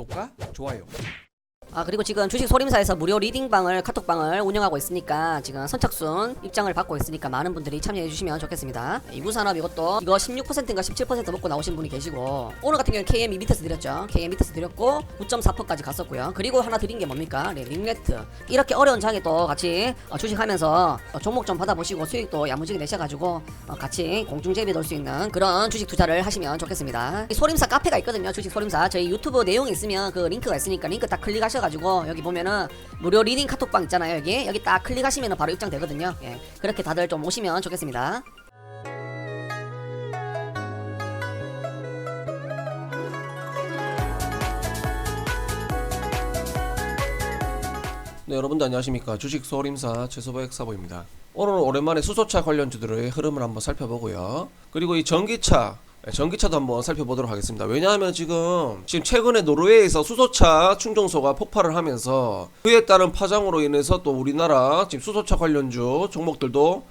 구독과 좋아요. 그리고 지금 주식 소림사에서 무료 리딩방을 카톡방을 운영하고 있으니까 지금 선착순 입장을 받고 있으니까 많은 분들이 참여해 주시면 좋겠습니다. 이구산업 이것도 이거 16%인가 17% 먹고 나오신 분이 계시고, 오늘 같은 경우는 KM이 밑에서 드렸죠. KM 밑에서 드렸고 9.4%까지 갔었고요. 그리고 하나 드린 게 뭡니까? 네, 링네트. 이렇게 어려운 장에 또 같이 주식하면서 종목 좀 받아보시고 수익도 야무지게 내셔가지고 같이 공중제비 넣을 수 있는 그런 주식 투자를 하시면 좋겠습니다. 이 소림사 카페가 있거든요. 주식 소림사 저희 유튜브 내용이 있으면 그 링크가 있으니까 링크 딱 클릭하셔 가지고 여기 보면은 무료 리딩 카톡방 있잖아요. 여기 딱 클릭하시면은 바로 입장되거든요. 예, 그렇게 다들 좀 오시면 좋겠습니다. 네, 여러분들 안녕하십니까. 주식 소림사 최소보 엑사보입니다. 오늘은 오랜만에 수소차 관련주들의 흐름을 한번 살펴보고요. 그리고 이 전기차도 한번 살펴보도록 하겠습니다. 왜냐하면 지금 최근에 노르웨이에서 수소차 충전소가 폭발을 하면서 그에 따른 파장으로 인해서 또 우리나라 지금 수소차 관련주 종목들도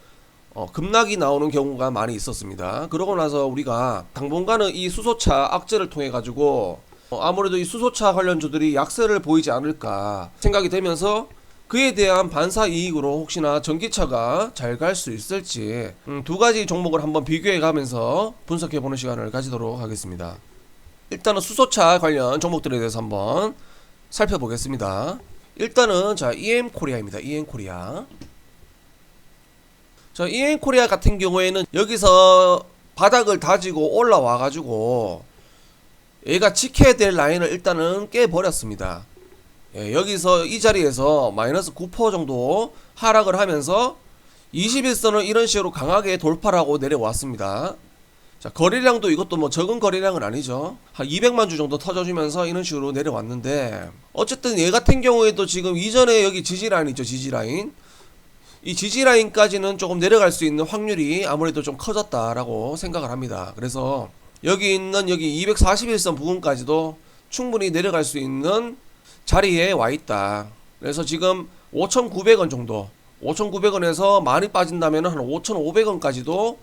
급락이 나오는 경우가 많이 있었습니다. 그러고 나서 우리가 당분간은 이 수소차 악재를 통해 가지고 아무래도 이 수소차 관련주들이 약세를 보이지 않을까 생각이 되면서 그에 대한 반사 이익으로 혹시나 전기차가 잘 갈 수 있을지 두 가지 종목을 한번 비교해 가면서 분석해 보는 시간을 가지도록 하겠습니다. 일단은 수소차 관련 종목들에 대해서 한번 살펴보겠습니다. 일단은 EM코리아입니다. EM코리아. EM코리아 같은 경우에는 여기서 바닥을 다지고 올라와 가지고 얘가 지켜야 될 라인을 일단은 깨버렸습니다. 예, 여기서 이 자리에서 마이너스 9% 정도 하락을 하면서 21선을 이런 식으로 강하게 돌파를 하고 내려왔습니다. 자, 거래량도 이것도 뭐 적은 거래량은 아니죠. 한 200만 주 정도 터져주면서 이런 식으로 내려왔는데, 어쨌든 얘 같은 경우에도 지금 이전에 여기 지지라인 있죠. 지지라인. 이 지지라인까지는 조금 내려갈 수 있는 확률이 아무래도 좀 커졌다라고 생각을 합니다. 그래서 여기 있는 여기 241선 부분까지도 충분히 내려갈 수 있는 자리에 와 있다. 그래서 지금 5,900원 정도, 5,900원에서 많이 빠진다면 한 5,500원까지도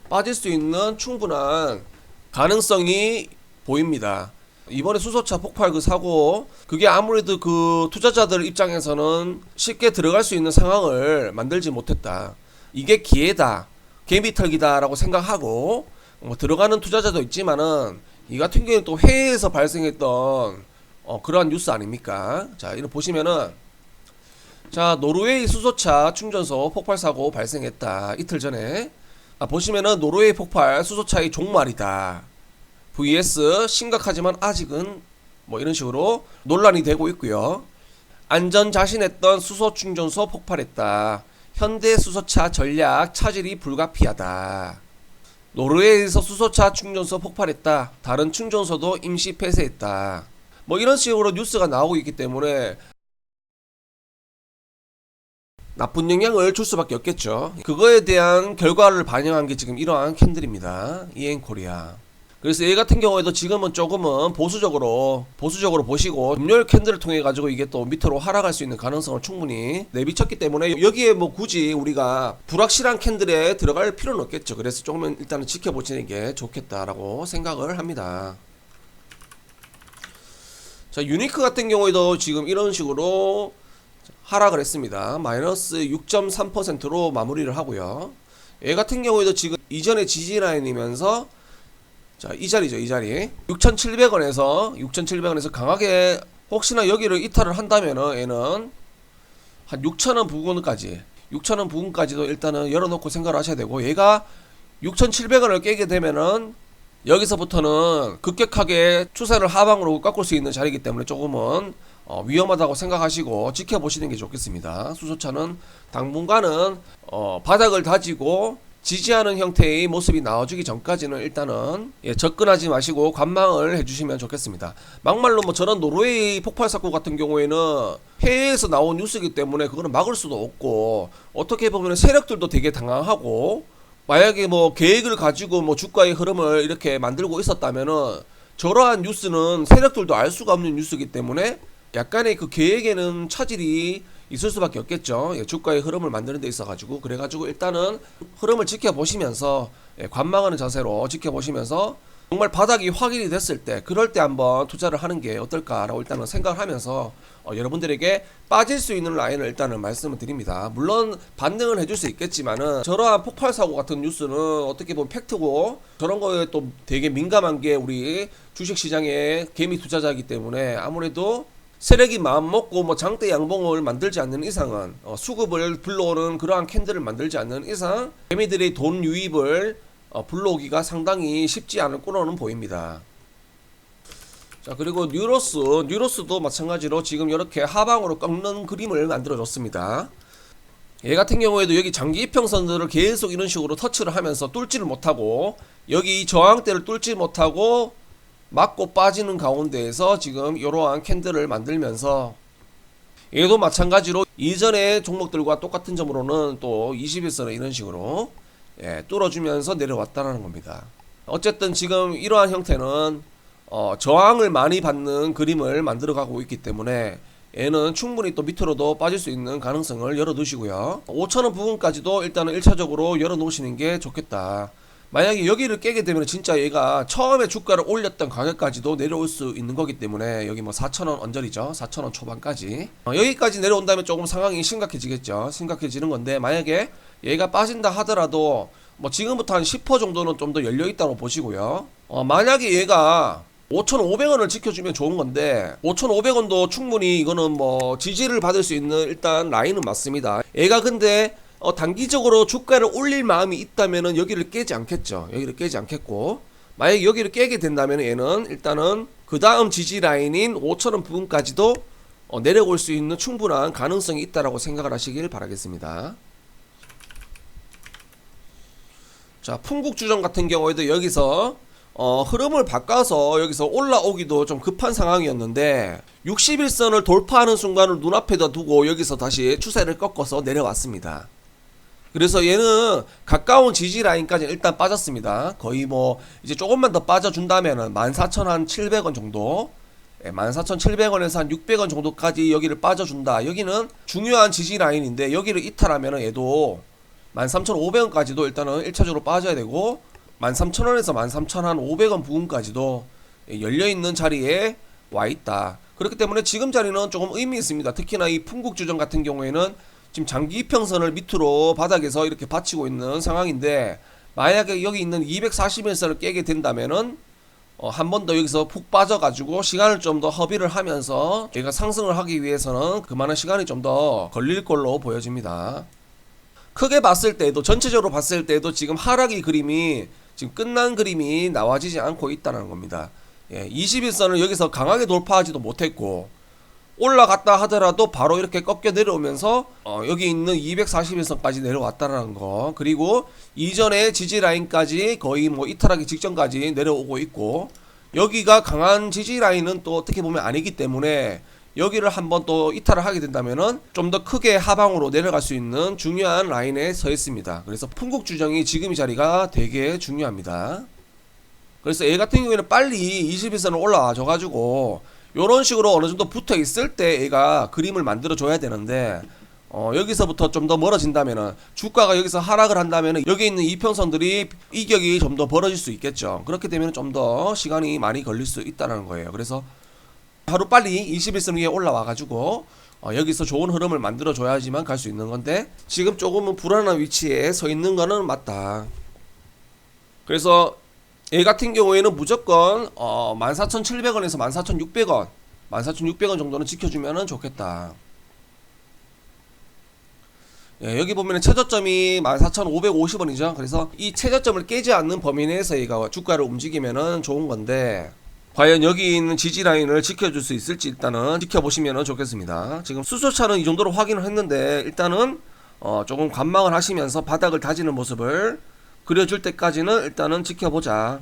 빠질 수 있는 충분한 가능성이 보입니다. 이번에 수소차 폭발 그 사고, 그게 아무래도 그 투자자들 입장에서는 쉽게 들어갈 수 있는 상황을 만들지 못했다. 이게 기회다, 개미털기다 라고 생각하고 들어가는 투자자도 있지만은, 이 같은 경우는 또 해외에서 발생했던 그러한 뉴스 아닙니까? 자, 이거 보시면은, 자, 노르웨이 수소차 충전소 폭발 사고 발생했다. 이틀 전에. 보시면은 노르웨이 폭발 수소차의 종말이다. vs 심각하지만 아직은 뭐 이런 식으로 논란이 되고 있고요. 안전 자신했던 수소 충전소 폭발했다. 현대 수소차 전략 차질이 불가피하다. 노르웨이에서 수소차 충전소 폭발했다. 다른 충전소도 임시 폐쇄했다. 뭐 이런 식으로 뉴스가 나오고 있기 때문에 나쁜 영향을 줄 수밖에 없겠죠. 그거에 대한 결과를 반영한 게 지금 이러한 캔들입니다. EM코리아. 그래서 얘 같은 경우에도 지금은 조금은 보수적으로 보시고, 금요일 캔들을 통해 가지고 이게 또 밑으로 하락할 수 있는 가능성을 충분히 내비쳤기 때문에 여기에 뭐 굳이 우리가 불확실한 캔들에 들어갈 필요는 없겠죠. 그래서 조금은 일단은 지켜보시는 게 좋겠다라고 생각을 합니다. 자, 유니크 같은 경우에도 지금 이런 식으로 하락을 했습니다. 마이너스 6.3%로 마무리를 하고요. 얘 같은 경우에도 지금 이전에 지지라인이면서, 자, 이 자리죠. 이 자리 6,700원에서 강하게 혹시나 여기를 이탈을 한다면은 얘는 한 6,000원 부근까지도 일단은 열어놓고 생각을 하셔야 되고, 얘가 6,700원을 깨게 되면은 여기서부터는 급격하게 추세를 하방으로 꺾을 수 있는 자리이기 때문에 조금은 위험하다고 생각하시고 지켜보시는 게 좋겠습니다. 수소차는 당분간은 바닥을 다지고 지지하는 형태의 모습이 나와주기 전까지는 일단은 접근하지 마시고 관망을 해주시면 좋겠습니다. 막말로 뭐 저런 노르웨이 폭발 사고 같은 경우에는 해외에서 나온 뉴스이기 때문에 그거는 막을 수도 없고, 어떻게 보면 세력들도 되게 당황하고, 만약에 뭐 계획을 가지고 뭐 주가의 흐름을 이렇게 만들고 있었다면은 저러한 뉴스는 세력들도 알 수가 없는 뉴스이기 때문에 약간의 그 계획에는 차질이 있을 수밖에 없겠죠. 주가의 흐름을 만드는 데 있어 가지고, 그래가지고 일단은 흐름을 지켜보시면서 관망하는 자세로 지켜보시면서 정말 바닥이 확인이 됐을 때 그럴 때 한번 투자를 하는 게 어떨까라고 일단은 생각을 하면서 여러분들에게 빠질 수 있는 라인을 일단은 말씀을 드립니다. 물론 반등을 해줄 수 있겠지만은 저러한 폭발 사고 같은 뉴스는 어떻게 보면 팩트고 저런 거에 또 되게 민감한 게 우리 주식시장의 개미 투자자이기 때문에 아무래도 세력이 마음 먹고 뭐 장대 양봉을 만들지 않는 이상은 수급을 불러오는 그러한 캔들을 만들지 않는 이상 개미들의 돈 유입을 불러오기가 상당히 쉽지 않을 거로는 보입니다. 자, 그리고 뉴로스도 마찬가지로 지금 이렇게 하방으로 꺾는 그림을 만들어 줬습니다. 얘 같은 경우에도 여기 장기 이평선들을 계속 이런 식으로 터치를 하면서 뚫지를 못하고 여기 저항대를 뚫지 못하고 맞고 빠지는 가운데에서 지금 이러한 캔들을 만들면서 얘도 마찬가지로 이전의 종목들과 똑같은 점으로는 또 21선을 이런 식으로 뚫어주면서 내려왔다는 겁니다. 어쨌든 지금 이러한 형태는 저항을 많이 받는 그림을 만들어가고 있기 때문에 얘는 충분히 또 밑으로도 빠질 수 있는 가능성을 열어두시고요. 5,000원 부분까지도 일단은 1차적으로 열어놓으시는 게 좋겠다. 만약에 여기를 깨게 되면 진짜 얘가 처음에 주가를 올렸던 가격까지도 내려올 수 있는 거기 때문에 여기 뭐 4,000원 언저리죠. 4,000원 초반까지 여기까지 내려온다면 조금 상황이 심각해지겠죠. 심각해지는 건데 만약에 얘가 빠진다 하더라도 뭐 지금부터 한 10% 정도는 좀 더 열려있다고 보시고요. 만약에 얘가 5,500원을 지켜주면 좋은 건데 5,500원도 충분히 이거는 뭐 지지를 받을 수 있는 일단 라인은 맞습니다. 얘가 근데 단기적으로 주가를 올릴 마음이 있다면은 여기를 깨지 않겠죠. 여기를 깨지 않겠고 만약에 여기를 깨게 된다면 얘는 일단은 그 다음 지지 라인인 5,000원 부분까지도 내려올 수 있는 충분한 가능성이 있다라고 생각을 하시길 바라겠습니다. 자, 풍국주점 같은 경우에도 여기서 흐름을 바꿔서 여기서 올라오기도 좀 급한 상황이었는데 61선을 돌파하는 순간을 눈앞에다 두고 여기서 다시 추세를 꺾어서 내려왔습니다. 그래서 얘는 가까운 지지 라인까지 일단 빠졌습니다. 거의 뭐 이제 조금만 더 빠져준다면은 14,700원 정도 14,700원에서 한 600원 정도까지 여기를 빠져준다. 여기는 중요한 지지 라인인데 여기를 이탈하면은 얘도 13,500원까지도 일단은 1차적으로 빠져야 되고 13,000원에서 13,500원 부분까지도 열려있는 자리에 와있다. 그렇기 때문에 지금 자리는 조금 의미 있습니다. 특히나 이 풍국주점 같은 경우에는 지금 장기 이평선을 밑으로 바닥에서 이렇게 받치고 있는 상황인데 만약에 여기 있는 240일선을 깨게 된다면은 한 번 더 여기서 푹 빠져가지고 시간을 좀 더 허비를 하면서 얘가 상승을 하기 위해서는 그만한 시간이 좀 더 걸릴 걸로 보여집니다. 크게 봤을 때도 전체적으로 봤을 때도 지금 하락의 그림이 지금 끝난 그림이 나와지지 않고 있다는 겁니다. 21선을 여기서 강하게 돌파하지도 못했고 올라갔다 하더라도 바로 이렇게 꺾여 내려오면서 여기 있는 241선까지 내려왔다는 거, 그리고 이전의 지지 라인까지 거의 뭐 이탈하기 직전까지 내려오고 있고 여기가 강한 지지 라인은 또 어떻게 보면 아니기 때문에 여기를 한번 또 이탈을 하게 된다면은 좀 더 크게 하방으로 내려갈 수 있는 중요한 라인에 서 있습니다. 그래서 풍국주정이 지금 이 자리가 되게 중요합니다. 그래서 얘 같은 경우에는 빨리 21선을 올라와줘 가지고 요런 식으로 어느 정도 붙어 있을 때 얘가 그림을 만들어 줘야 되는데 여기서부터 좀 더 멀어진다면은 주가가 여기서 하락을 한다면은 여기 있는 이평선들이 이격이 좀 더 벌어질 수 있겠죠. 그렇게 되면 좀 더 시간이 많이 걸릴 수 있다는 거예요. 그래서 하루 빨리 21선 위에 올라와 가지고 여기서 좋은 흐름을 만들어 줘야지만 갈 수 있는 건데 지금 조금은 불안한 위치에 서 있는 거는 맞다. 그래서 얘 같은 경우에는 무조건 14,700원에서 14,600원 14,600원 정도는 지켜주면 좋겠다. 여기 보면은 최저점이 14,550원이죠. 그래서 이 최저점을 깨지 않는 범위 내에서 얘가 주가를 움직이면은 좋은 건데 과연 여기 있는 지지 라인을 지켜줄 수 있을지 일단은 지켜보시면 좋겠습니다. 지금 수소차는 이 정도로 확인을 했는데 일단은 조금 관망을 하시면서 바닥을 다지는 모습을 그려줄 때까지는 일단은 지켜보자.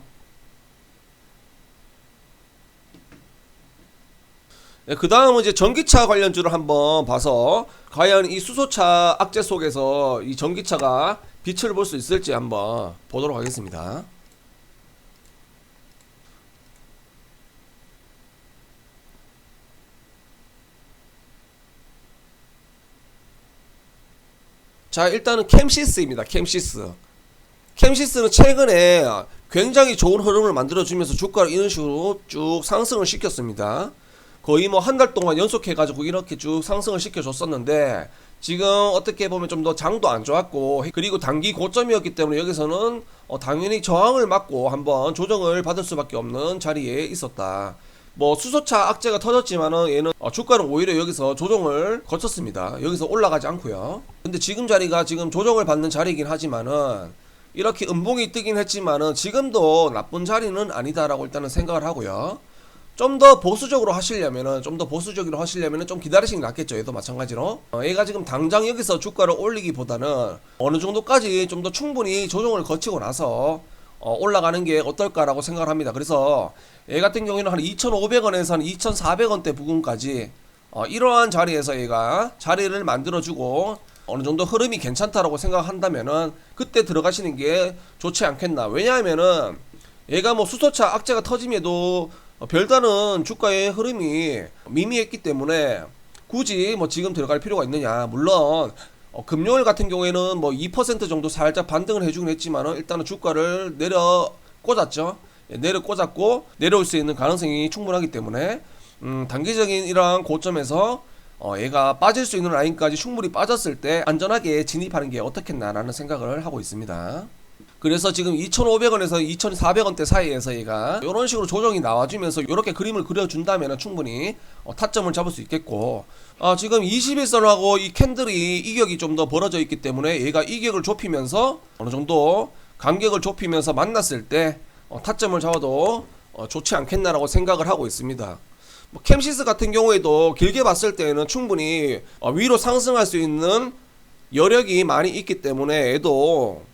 그 다음은 이제 전기차 관련주를 한번 봐서 과연 이 수소차 악재 속에서 이 전기차가 빛을 볼 수 있을지 한번 보도록 하겠습니다. 자, 일단은 캠시스입니다. 캠시스. 캠시스는 최근에 굉장히 좋은 흐름을 만들어주면서 주가를 이런 식으로 쭉 상승을 시켰습니다. 거의 뭐 한 달 동안 연속해가지고 이렇게 쭉 상승을 시켜줬었는데 지금 어떻게 보면 좀 더 장도 안 좋았고 그리고 단기 고점이었기 때문에 여기서는 당연히 저항을 맞고 한번 조정을 받을 수밖에 없는 자리에 있었다. 뭐 수소차 악재가 터졌지만은 얘는 주가는 오히려 여기서 조정을 거쳤습니다. 여기서 올라가지 않고요. 근데 지금 자리가 지금 조정을 받는 자리이긴 하지만은 이렇게 음봉이 뜨긴 했지만은 지금도 나쁜 자리는 아니다라고 일단은 생각을 하고요. 좀 더 보수적으로 하시려면은 좀 기다리시는 게 낫겠죠. 얘도 마찬가지로 얘가 지금 당장 여기서 주가를 올리기보다는 어느 정도까지 좀 더 충분히 조정을 거치고 나서 올라가는 게 어떨까라고 생각을 합니다. 그래서 얘 같은 경우에는 한 2,500원에서 한 2,400원대 부근까지 이러한 자리에서 얘가 자리를 만들어주고 어느 정도 흐름이 괜찮다라고 생각한다면은 그때 들어가시는 게 좋지 않겠나. 왜냐하면은 얘가 뭐 수소차 악재가 터짐에도 별다른 주가의 흐름이 미미했기 때문에 굳이 뭐 지금 들어갈 필요가 있느냐. 물론 금요일 같은 경우에는 뭐 2% 정도 살짝 반등을 해주긴 했지만은 일단은 주가를 내려 꽂았죠. 내려 꽂았고 내려올 수 있는 가능성이 충분하기 때문에 단기적인 이러한 고점에서 얘가 빠질 수 있는 라인까지 충분히 빠졌을 때 안전하게 진입하는 게 어떻겠나라는 생각을 하고 있습니다. 그래서 지금 2,500원에서 2,400원대 사이에서 얘가 이런 식으로 조정이 나와주면서 이렇게 그림을 그려준다면 충분히 타점을 잡을 수 있겠고 지금 21선하고 이 캔들이 이격이 좀 더 벌어져 있기 때문에 얘가 이격을 좁히면서 어느 정도 간격을 좁히면서 만났을 때 타점을 잡아도 좋지 않겠나라고 생각을 하고 있습니다. 뭐 캠시스 같은 경우에도 길게 봤을 때는 충분히 위로 상승할 수 있는 여력이 많이 있기 때문에 얘도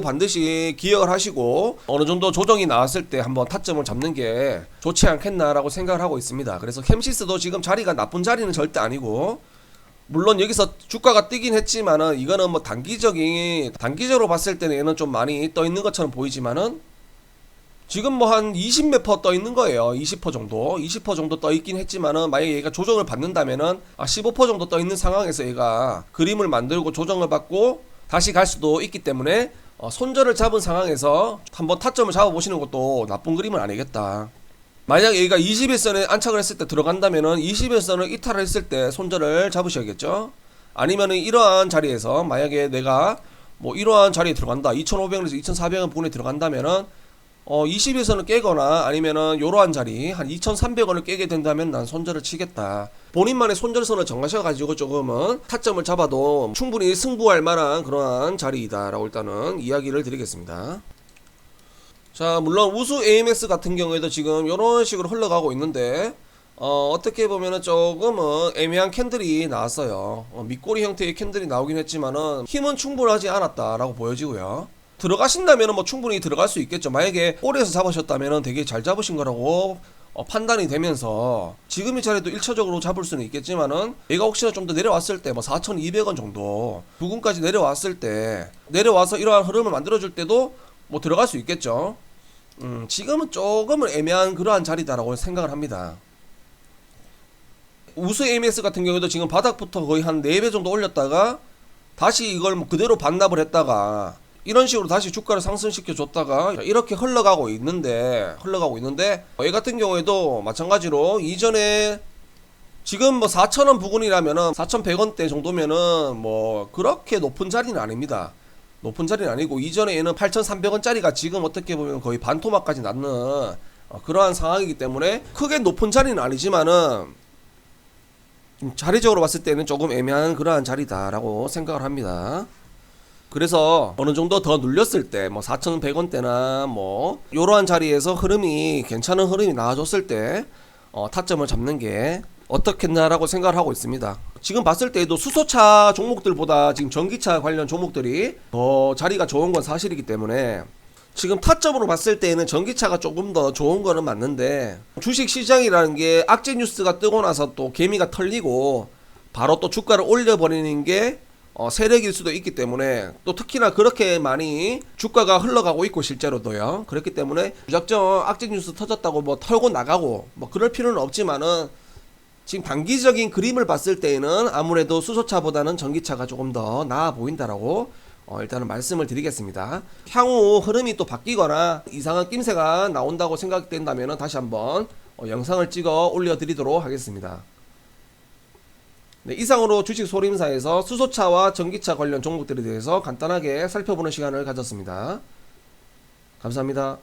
반드시 기억을 하시고 어느 정도 조정이 나왔을 때 한번 타점을 잡는 게 좋지 않겠나라고 생각을 하고 있습니다. 그래서 캠시스도 지금 자리가 나쁜 자리는 절대 아니고 물론 여기서 주가가 뛰긴 했지만은 이거는 뭐 단기적으로 봤을 때는 얘는 좀 많이 떠 있는 것처럼 보이지만은 지금 뭐 한 20 몇 퍼 떠 있는 거예요. 20% 정도 떠 있긴 했지만은 만약에 얘가 조정을 받는다면은 15% 정도 떠 있는 상황에서 얘가 그림을 만들고 조정을 받고 다시 갈 수도 있기 때문에 손절을 잡은 상황에서 한번 타점을 잡아보시는 것도 나쁜 그림은 아니겠다. 만약 얘가 21선에 안착을 했을 때 들어간다면은 21선을 이탈을 했을 때 손절을 잡으셔야겠죠. 아니면은 이러한 자리에서 만약에 내가 뭐 이러한 자리에 들어간다 2,500원에서 2,400원 부분에 들어간다면은 21선을 깨거나 아니면은 요러한 자리 한 2,300원을 깨게 된다면 난 손절을 치겠다. 본인만의 손절선을 정하셔가지고 조금은 타점을 잡아도 충분히 승부할 만한 그러한 자리이다 라고 일단은 이야기를 드리겠습니다. 자, 물론 우수 AMS 같은 경우에도 지금 요런 식으로 흘러가고 있는데 어떻게 보면은 조금은 애매한 캔들이 나왔어요. 밑꼬리 형태의 캔들이 나오긴 했지만은 힘은 충분하지 않았다라고 보여지고요. 들어가신다면 뭐 충분히 들어갈 수 있겠죠. 만약에 꼬리에서 잡으셨다면 되게 잘 잡으신 거라고 판단이 되면서 지금 이 자리도 1차적으로 잡을 수는 있겠지만은 얘가 혹시나 좀 더 내려왔을 때 뭐 4,200원 정도 부근까지 내려왔을 때 내려와서 이러한 흐름을 만들어줄 때도 뭐 들어갈 수 있겠죠. 지금은 조금은 애매한 그러한 자리다라고 생각을 합니다. 우수 AMS 같은 경우도 지금 바닥부터 거의 한 4배 정도 올렸다가 다시 이걸 뭐 그대로 반납을 했다가 이런 식으로 다시 주가를 상승시켜 줬다가 이렇게 흘러가고 있는데 얘 같은 경우에도 마찬가지로 이전에 지금 뭐 4,000원 부근이라면은 4,100원대 정도면은 뭐 그렇게 높은 자리는 아닙니다. 높은 자리는 아니고 이전에 얘는 8,300원짜리가 지금 어떻게 보면 거의 반토막까지 났는 그러한 상황이기 때문에 크게 높은 자리는 아니지만은 자리적으로 봤을 때는 조금 애매한 그러한 자리다라고 생각을 합니다. 그래서 어느 정도 더 눌렸을 때 뭐 4,100원대나 뭐 요러한 자리에서 흐름이 괜찮은 흐름이 나와줬을 때 타점을 잡는 게 어떻겠나라고 생각을 하고 있습니다. 지금 봤을 때에도 수소차 종목들보다 지금 전기차 관련 종목들이 더 자리가 좋은 건 사실이기 때문에 지금 타점으로 봤을 때에는 전기차가 조금 더 좋은 거는 맞는데 주식 시장이라는 게 악재 뉴스가 뜨고 나서 또 개미가 털리고 바로 또 주가를 올려버리는 게 세력일 수도 있기 때문에 또 특히나 그렇게 많이 주가가 흘러가고 있고 실제로도요. 그렇기 때문에 무작정 악재 뉴스 터졌다고 뭐 털고 나가고 뭐 그럴 필요는 없지만은 지금 단기적인 그림을 봤을 때에는 아무래도 수소차보다는 전기차가 조금 더 나아 보인다라고 일단은 말씀을 드리겠습니다. 향후 흐름이 또 바뀌거나 이상한 낌새가 나온다고 생각된다면 다시 한번 영상을 찍어 올려드리도록 하겠습니다. 네, 이상으로 주식소림사에서 수소차와 전기차 관련 종목들에 대해서 간단하게 살펴보는 시간을 가졌습니다. 감사합니다.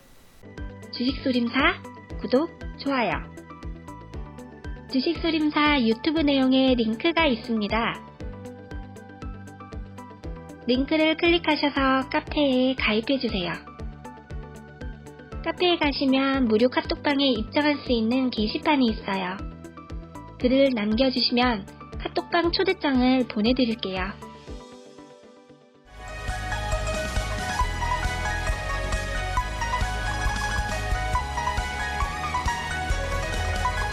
주식소림사 구독, 좋아요. 주식소림사 유튜브 내용에 링크가 있습니다. 링크를 클릭하셔서 카페에 가입해주세요. 카페에 가시면 무료 카톡방에 입장할 수 있는 게시판이 있어요. 글을 남겨주시면 카톡방 초대장을 보내드릴게요.